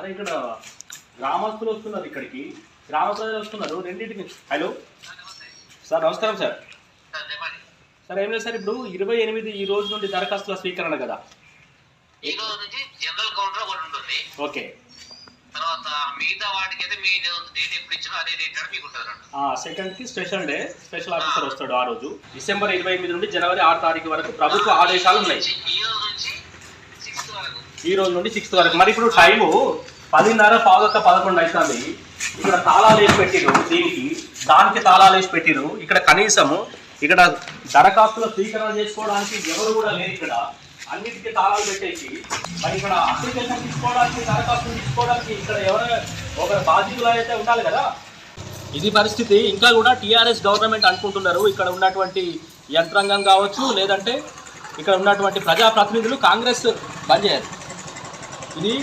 అరే ఇక్కడ గ్రామస్తులు వస్తున్నారు, ఇక్కడికి గ్రామ ప్రజలు వస్తున్నారు రెండింటికి. హలో సార్, నమస్కారం సార్. సార్ ఏం లేదు సార్, ఇప్పుడు 28 ఈ రోజు నుండి దరఖాస్తుల స్వీకరణ కదా. ఈ రోజు నుంచి జనరల్ కౌంటర్ ఒకటి ఉంటుంది. ఓకే. తర్వాత మిగతా వాటికి అయితే మీ డేట్ ఎప్పుడు ఇచ్చినా అదే డేట్ మీకు ఉంటుంది. సెకండ్ కి స్పెషల్ డే, స్పెషల్ ఆఫీసర్ వస్తాడు ఆ రోజు. డిసెంబర్ 28 నుండి జనవరి 6 తారీఖు వరకు ప్రభుత్వ ఆదేశాలు ఉన్నాయి. ఈ రోజు నుంచి 6th వరకు. ఈ రోజు నుండి 6th వరకు. మరి ఇప్పుడు టైము 10:30 11 అవుతుంది. ఇక్కడ తాళాలు వేసి పెట్టిరు, దానికి తాళాలు వేసి పెట్టిరు. ఇక్కడ కనీసము ఇక్కడ దరఖాస్తుల స్వీకరణ చేసుకోవడానికి ఎవరు కూడా లేరు. ఇక్కడ అన్నిటికీ తాళాలు పెట్టేసి మరి ఇక్కడ అప్లికేషన్ తీసుకోవడానికి, దరఖాస్తులు తీసుకోవడానికి ఇక్కడ ఎవరైనా ఒక బాధ్యతలు అయితే ఉండాలి కదా. ఇది పరిస్థితి. ఇంకా కూడా టీఆర్ఎస్ గవర్నమెంట్ అనుకుంటున్నారు ఇక్కడ ఉన్నటువంటి యంత్రాంగం కావచ్చు, లేదంటే ఇక్కడ ఉన్నటువంటి ప్రజాప్రతినిధులు కాంగ్రెస్ బంద్ చేయాలి. ఇది